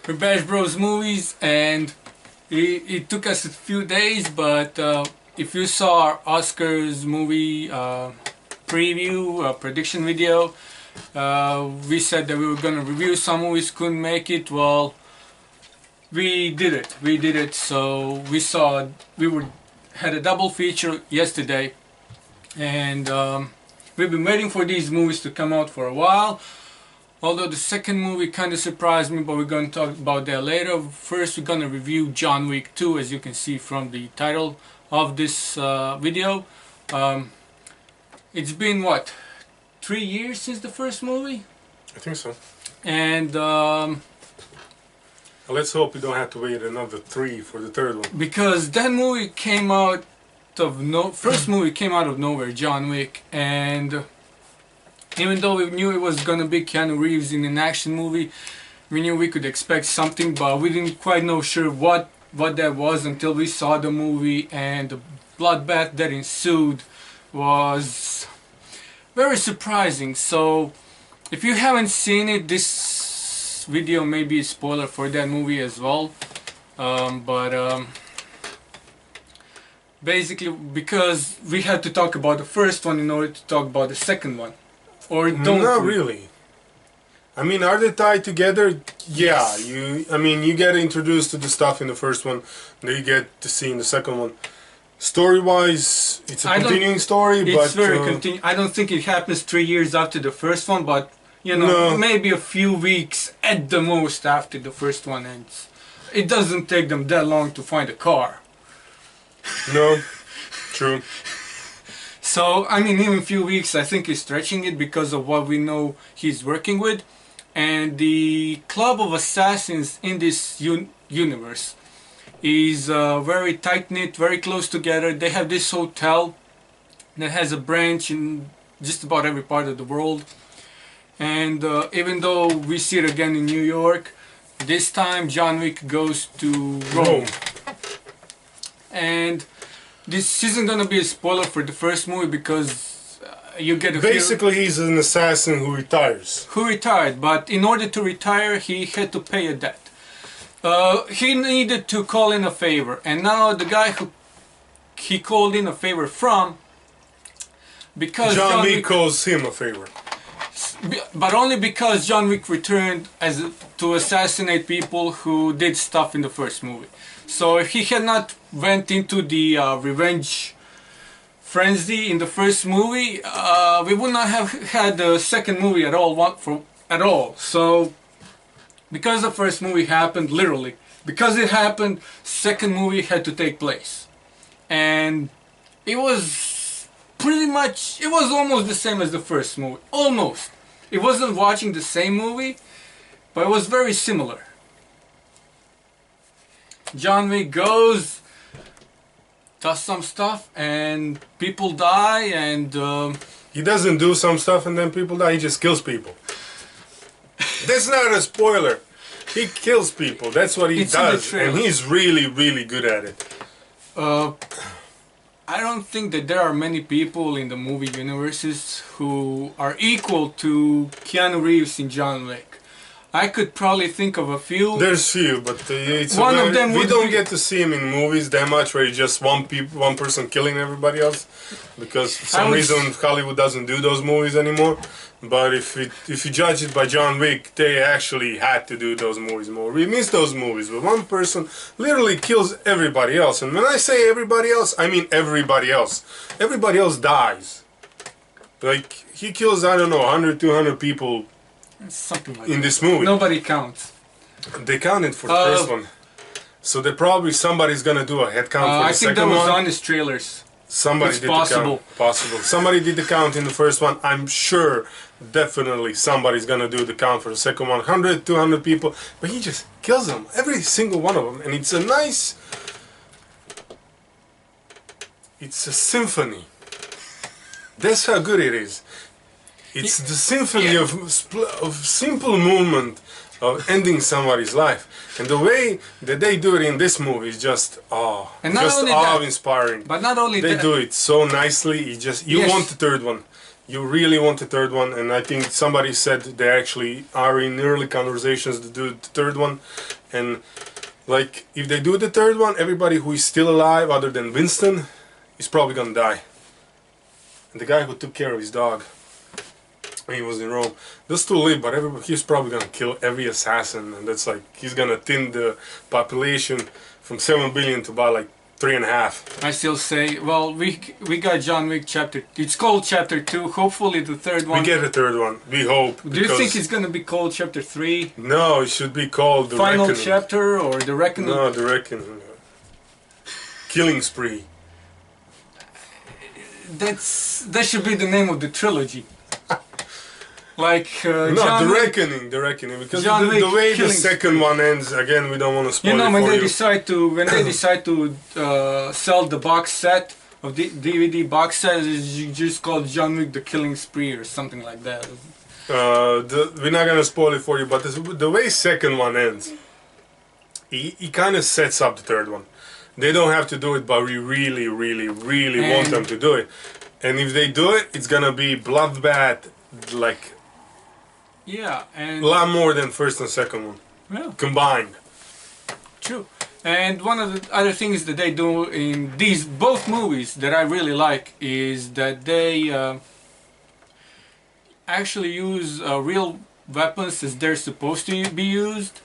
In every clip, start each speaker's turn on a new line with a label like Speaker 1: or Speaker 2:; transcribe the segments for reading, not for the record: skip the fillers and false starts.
Speaker 1: for Bash Bros movies, and it took us a few days, but if you saw our Oscars movie preview prediction video, we said that we were gonna review some movies, couldn't make it. Well, we did it. So we had a double feature yesterday, and we've been waiting for these movies to come out for a while. Although the second movie kind of surprised me, but we're going to talk about that later. First, we're going to review John Wick 2, as you can see from the title of this video. It's been, what, 3 years since the first movie?
Speaker 2: I think so.
Speaker 1: And
Speaker 2: let's hope we don't have to wait another 3 for the third one.
Speaker 1: Because that movie came out of first movie came out of nowhere, John Wick, and even though we knew it was gonna be Keanu Reeves in an action movie, we knew we could expect something, but we didn't quite know sure what that was until we saw the movie, and the bloodbath that ensued was very surprising. So if you haven't seen it, this video may be a spoiler for that movie as well, basically because we had to talk about the first one in order to talk about the second one. Or don't
Speaker 2: Not really. I mean, are they tied together? Yeah.
Speaker 1: Yes.
Speaker 2: You get introduced to the stuff in the first one, then you get to see in the second one. Story-wise, it's a continuing story, but
Speaker 1: it's very continuing. I don't think it happens 3 years after the first one, but you know, maybe a few weeks at the most after the first one ends. It doesn't take them that long to find a car.
Speaker 2: No, true.
Speaker 1: So, I mean, even a few weeks, I think he's stretching it because of what we know he's working with. And the club of assassins in this universe is very tight-knit, very close together. They have this hotel that has a branch in just about every part of the world. And even though we see it again in New York, this time John Wick goes to Rome. And this isn't gonna be a spoiler for the first movie because you get a
Speaker 2: basically he's an assassin who retires.
Speaker 1: Who retired, but in order to retire he had to pay a debt. He needed to call in a favor, and now the guy who he called in a favor from, because
Speaker 2: John Wick calls him a favor.
Speaker 1: But only because John Wick returned to assassinate people who did stuff in the first movie. So if he had not went into the revenge frenzy in the first movie, we would not have had the second movie at all. So because the first movie happened, literally, because it happened, second movie had to take place. And it was almost the same as the first movie. Almost. It wasn't watching the same movie, but it was very similar. John Wick goes, does some stuff, and people die, and
Speaker 2: he doesn't do some stuff and then people die, he just kills people. That's not a spoiler. He kills people, that's what he does, and he's really, really good at it.
Speaker 1: I don't think that there are many people in the movie universes who are equal to Keanu Reeves in John Wick. I could probably think of a few.
Speaker 2: There's few, but we don't get to see him in movies that much where it's just one person killing everybody else, because for some reason Hollywood doesn't do those movies anymore. But if you judge it by John Wick, they actually had to do those movies more. We miss those movies, but one person literally kills everybody else. And when I say everybody else, I mean everybody else. Everybody else dies. Like, he kills, I don't know, 100, 200 people.
Speaker 1: Something like
Speaker 2: in this movie.
Speaker 1: Nobody counts.
Speaker 2: They counted for the first one. So somebody's gonna do a head count for the second one.
Speaker 1: I think that was on his trailers.
Speaker 2: Somebody did the count. Possible. Somebody did the count in the first one. I'm sure, definitely, somebody's gonna do the count for the second one. 100, 200 people. But he just kills them. Every single one of them. And it's a nice... It's a symphony. That's how good it is. It's the symphony of simple movement of ending somebody's life, and the way that they do it in this movie is just awe-inspiring.
Speaker 1: But not only
Speaker 2: they do it so nicely. You want the third one. you really want the third one, and I think somebody said they actually are in early conversations to do the third one. And like, if they do the third one, everybody who is still alive other than Winston is probably gonna die. And the guy who took care of his dog when he was in Rome, those two live, but he's probably gonna kill every assassin, and that's like, he's gonna thin the population from 7 billion to about like 3.5.
Speaker 1: I still say, well, we got John Wick Chapter. It's called Chapter 2. Hopefully the third one.
Speaker 2: We get a third one. We hope.
Speaker 1: Do you think it's gonna be called Chapter 3?
Speaker 2: No, it should be called The
Speaker 1: Final
Speaker 2: Reckoning.
Speaker 1: Chapter or The Reckoning?
Speaker 2: No, The Reckoning. Killing Spree.
Speaker 1: That should be the name of the trilogy. Like
Speaker 2: no,
Speaker 1: John
Speaker 2: The
Speaker 1: Wick,
Speaker 2: Reckoning, The Reckoning, because
Speaker 1: John Wick
Speaker 2: the way the
Speaker 1: Killing
Speaker 2: second one ends, again, we don't want to spoil
Speaker 1: you know,
Speaker 2: it
Speaker 1: when
Speaker 2: for
Speaker 1: they
Speaker 2: you.
Speaker 1: decide to sell the box set of the DVD box set, it's just called John Wick: The Killing Spree or something like that.
Speaker 2: We're not gonna spoil it for you, but the way second one ends, he kind of sets up the third one. They don't have to do it, but we really, really, really want them to do it. And if they do it, it's gonna be bloodbath, like.
Speaker 1: Yeah, and
Speaker 2: a lot more than first and second one.
Speaker 1: Yeah.
Speaker 2: Combined.
Speaker 1: True. And one of the other things that they do in these both movies that I really like is that they actually use real weapons as they're supposed to be used.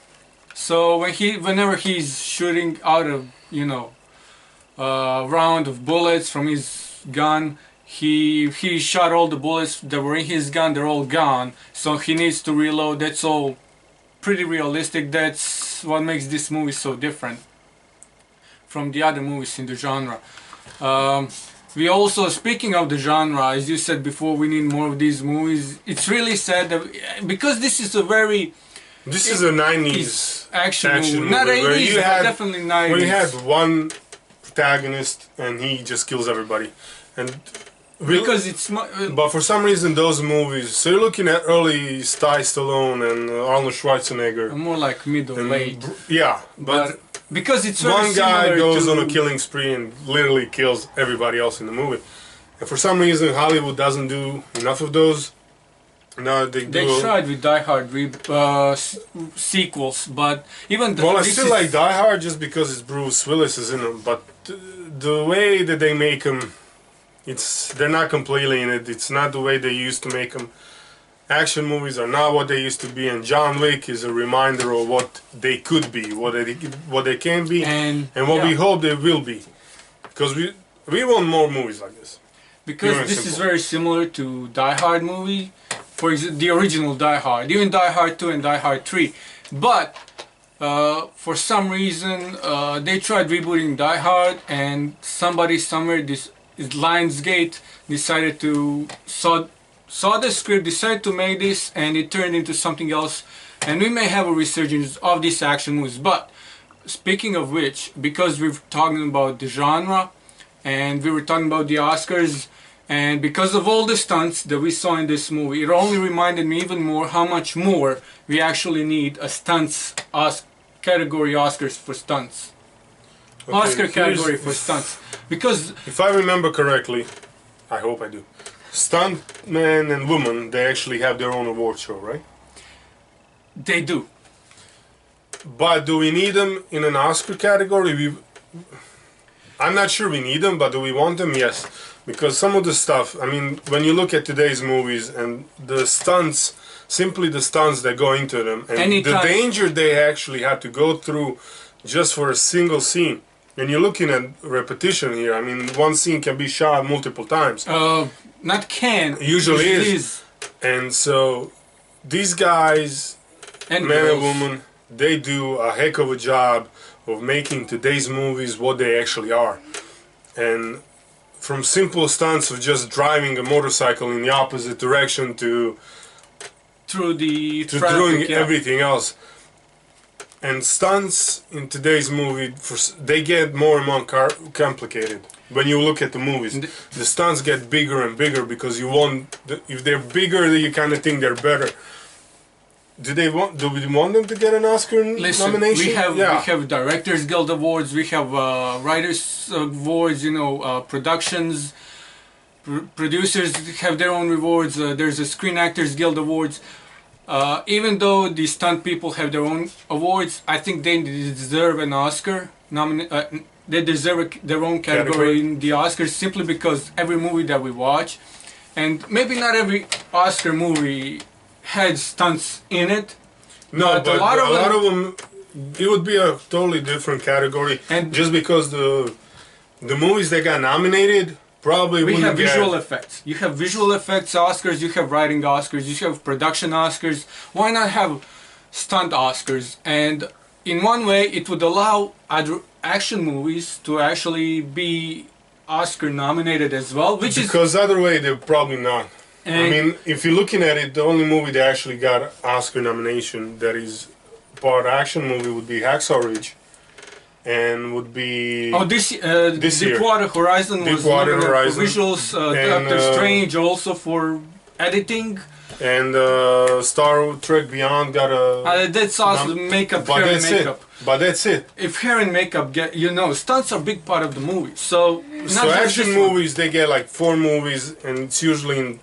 Speaker 1: So whenever he's shooting out a round of bullets from his gun, he shot all the bullets that were in his gun, they're all gone, so he needs to reload. That's all pretty realistic. That's what makes this movie so different from the other movies in the genre. We also, speaking of the genre, as you said before, we need more of these movies. It's really sad that, because this is a very...
Speaker 2: This is a 90s
Speaker 1: action movie. Not 80s, but definitely 90s.
Speaker 2: Where you had one protagonist and he just kills everybody. And
Speaker 1: because it's...
Speaker 2: but for some reason those movies, so you're looking at early Stallone and Arnold Schwarzenegger.
Speaker 1: More like middle-aged.
Speaker 2: Yeah, but
Speaker 1: because it's
Speaker 2: one guy goes on a killing spree and literally kills everybody else in the movie. And for some reason Hollywood doesn't do enough of those. No, they
Speaker 1: tried with Die Hard sequels, but even
Speaker 2: well, I still like Die Hard just because it's Bruce Willis is in them. But the way that they make them, they're not completely in it. It's not the way they used to make them. Action movies are not what they used to be, and John Wick is a reminder of what they could be, what they can be, and what we hope they will be. Because we want more movies like this.
Speaker 1: Because this is very similar to Die Hard movie. For example, the original Die Hard, even Die Hard 2 and Die Hard 3. But for some reason, they tried rebooting Die Hard, and somebody somewhere, this Lionsgate, decided to saw the script, decided to make this, and it turned into something else. And we may have a resurgence of these action movies. But speaking of which, because we're talking about the genre, and we were talking about the Oscars, and because of all the stunts that we saw in this movie, it only reminded me even more how much more we actually need a stunts category Oscars for stunts. Okay, Oscar category for stunts. Because
Speaker 2: if I remember correctly, I hope I do, stuntmen and women, they actually have their own award show, right?
Speaker 1: They do.
Speaker 2: But do we need them in an Oscar category? I'm not sure we need them, but do we want them? Yes. Because some of the stuff, I mean, when you look at today's movies and the stunts, simply the stunts that go into them, and the danger they actually have to go through just for a single scene. And you're looking at repetition here. I mean, one scene can be shot multiple times.
Speaker 1: Not can.
Speaker 2: Usually is. And so these guys, men and women, they do a heck of a job of making today's movies what they actually are. And from simple stunts of just driving a motorcycle in the opposite direction to doing everything else. And stunts in today's movie, they get more and more complicated. When you look at the movies, the stunts get bigger and bigger because if they're bigger, you kind of think they're better. Do we want them to get an Oscar nomination?
Speaker 1: We have Directors Guild Awards, we have Writers Awards, productions. producers have their own rewards. There's a Screen Actors Guild Awards. Even though the stunt people have their own awards, I think they deserve an Oscar. They deserve their own category in the Oscars simply because every movie that we watch, and maybe not every Oscar movie had stunts in it.
Speaker 2: No, but a lot of them, it would be a totally different category. And just because the movies that got nominated probably
Speaker 1: we have visual effects. You have visual effects Oscars, you have writing Oscars, you have production Oscars. Why not have stunt Oscars? And in one way, it would allow other action movies to actually be Oscar nominated as well, which
Speaker 2: because other way they're probably not. I mean, if you're looking at it, the only movie that actually got Oscar nomination that is part action movie would be Hacksaw Ridge, and would be
Speaker 1: this year. Deepwater Horizon was nominated for visuals. Doctor Strange also for editing.
Speaker 2: And Star Trek Beyond got a...
Speaker 1: that's also makeup, hair and makeup.
Speaker 2: But that's it.
Speaker 1: If hair and makeup get, stunts are a big part of the movie. So
Speaker 2: action movies, they get like 4 movies, and it's usually in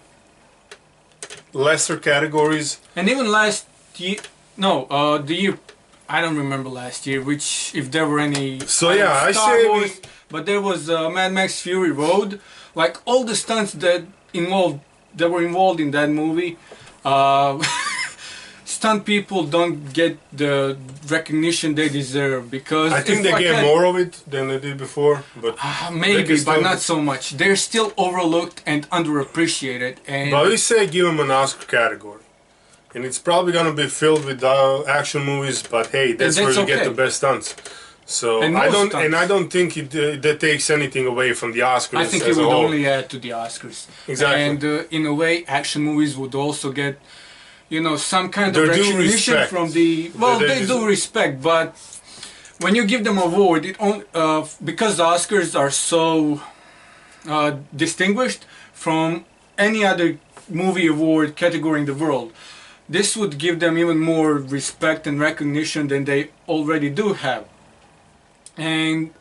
Speaker 2: lesser categories.
Speaker 1: And even last year, the year, I don't remember last year, which, if there were any...
Speaker 2: So yeah, I say...
Speaker 1: Wars, but there was Mad Max Fury Road. Like, all the stunts that were involved in that movie, stunt people don't get the recognition they deserve, because
Speaker 2: I think they get more of it than they did before, but
Speaker 1: maybe, but not so much. They're still overlooked and underappreciated. And
Speaker 2: but we say give them an Oscar category, and it's probably gonna be filled with action movies. But hey, that's where you get the best stunts. So I don't think that takes anything away from the Oscars.
Speaker 1: I think it would only add to the Oscars.
Speaker 2: Exactly.
Speaker 1: And in a way, action movies would also get, some kind of recognition from the... Well, they do respect, but when you give them an award, because the Oscars are so distinguished from any other movie award category in the world, this would give them even more respect and recognition than they already do have. And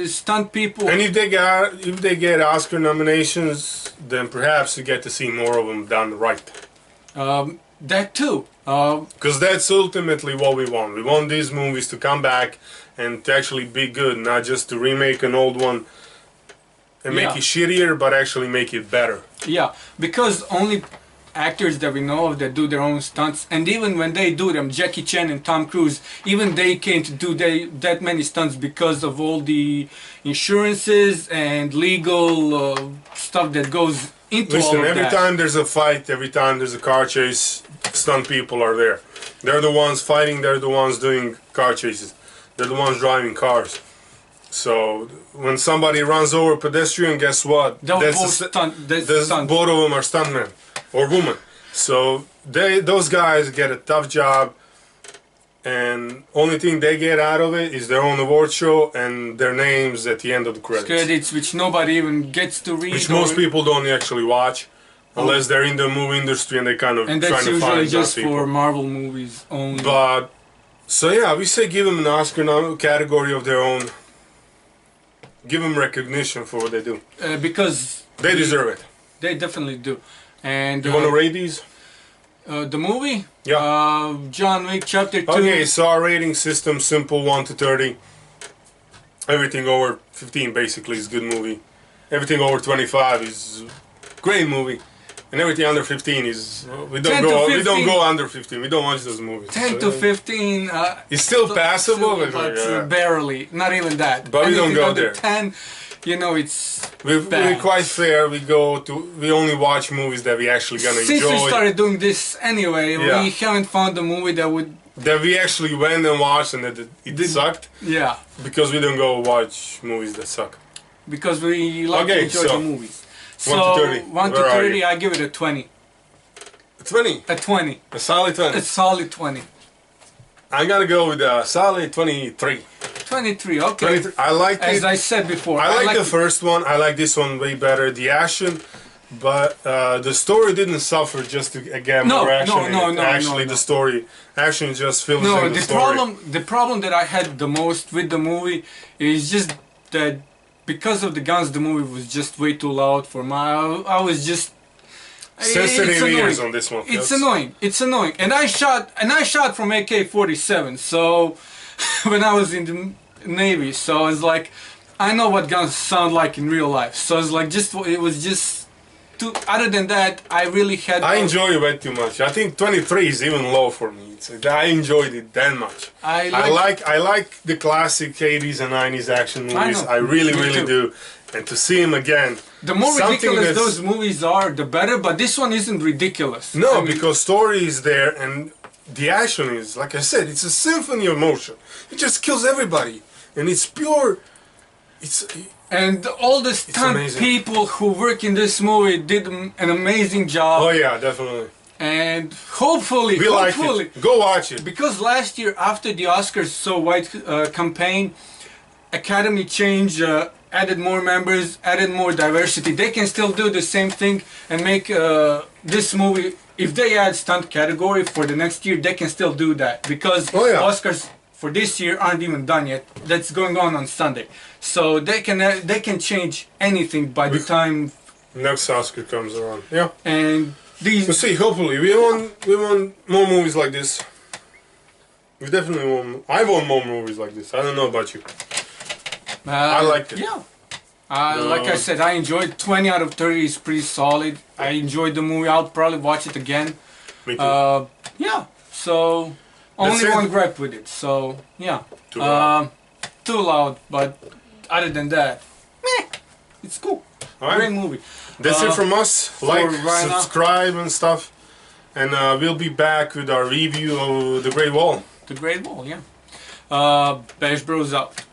Speaker 1: stunt people...
Speaker 2: And if they get Oscar nominations, then perhaps you get to see more of them done right.
Speaker 1: That too.
Speaker 2: Because that's ultimately what we want. We want these movies to come back and to actually be good, not just to remake an old one and make it shittier, but actually make it better.
Speaker 1: Yeah, because only actors that we know of that do their own stunts, and even when they do them, Jackie Chan and Tom Cruise, even they can't do that many stunts because of all the insurances and legal stuff that goes into all of that.
Speaker 2: Every time there's a fight, every time there's a car chase, stunt people are there. They're the ones fighting, they're the ones doing car chases, they're the ones driving cars. So when somebody runs over a pedestrian, guess what? Both of them are stuntmen or women. So those guys get a tough job, and only thing they get out of it is their own award show and their names at the end of the credits.
Speaker 1: Which nobody even gets to read.
Speaker 2: Which most people don't actually watch, unless they're in the movie industry and they kind of trying to find
Speaker 1: And that's usually just for Marvel movies only.
Speaker 2: But, so yeah, we say give them an Oscar category of their own. Give them recognition for what they do.
Speaker 1: Because...
Speaker 2: They deserve it.
Speaker 1: They definitely do. And
Speaker 2: you want to rate these?
Speaker 1: The movie?
Speaker 2: Yeah.
Speaker 1: John Wick Chapter 2.
Speaker 2: Okay, so our rating system, simple, 1 to 30. Everything over 15 basically is good movie. Everything over 25 is great movie. And everything under 15 is... We don't go under 15. We don't watch those movies.
Speaker 1: 10 to 15...
Speaker 2: it's still passable,
Speaker 1: but barely. Not even that.
Speaker 2: But we don't go
Speaker 1: under
Speaker 2: there.
Speaker 1: 10... it's
Speaker 2: we're quite fair. We only watch movies that we actually gonna enjoy.
Speaker 1: Since we started doing this anyway, we haven't found a movie that
Speaker 2: we actually went and watched and that it sucked.
Speaker 1: Yeah.
Speaker 2: Because we don't go watch movies that suck.
Speaker 1: Because we like to enjoy the movies. So
Speaker 2: 1 to 30.
Speaker 1: 1 to 30, I give it a 20.
Speaker 2: A 20?
Speaker 1: A 20.
Speaker 2: A solid 20.
Speaker 1: A solid 20.
Speaker 2: I'm gonna go with a solid 23.
Speaker 1: 23, okay.
Speaker 2: 23. I like it.
Speaker 1: As I said before.
Speaker 2: I like the first one. I like this one way better. The action, but the story didn't suffer just to get more action. No. The story, action just fills in the story.
Speaker 1: The problem that I had the most with the movie is just that because of the guns, the movie was just way too loud for my. I was just
Speaker 2: sensitive ears on this one.
Speaker 1: It's annoying. It's annoying. And I shot from AK-47. So when I was in the Navy, so it's like I know what guns sound like in real life. So it's like it was just too. Other than that, I really had.
Speaker 2: I enjoy it way too much. I think 23 is even low for me. I enjoyed it that much. I like the classic 80s and 90s action movies. I really do. And to see him again.
Speaker 1: The more ridiculous those movies are, the better. But this one isn't ridiculous.
Speaker 2: No, because story is there and the action is, like I said, it's a symphony of motion. It just kills everybody, and it's pure.
Speaker 1: And all the stunt people who work in this movie did an amazing job.
Speaker 2: Oh yeah, definitely.
Speaker 1: And hopefully,
Speaker 2: like it. Go watch it.
Speaker 1: Because last year, after the Oscars So White campaign, Academy changed, added more members, added more diversity. They can still do the same thing and make this movie. If they add stunt category for the next year, they can still do that, because Oscars for this year aren't even done yet. That's going on Sunday, so they can change anything by the time
Speaker 2: next Oscar comes around. Yeah,
Speaker 1: and these.
Speaker 2: We'll see. Hopefully, we want more movies like this. We definitely want. I want more movies like this. I don't know about you. I liked it.
Speaker 1: Yeah. Like I said, I enjoyed 20 out of 30 is pretty solid. I enjoyed the movie. I'll probably watch it again.
Speaker 2: Me too.
Speaker 1: Yeah. So only one gripe with it. So yeah. Too loud. But other than that, meh. It's cool. Great movie.
Speaker 2: That's it from us. Like, subscribe and stuff. And we'll be back with our review of The Great Wall.
Speaker 1: The Great Wall, yeah. Bash Bros out.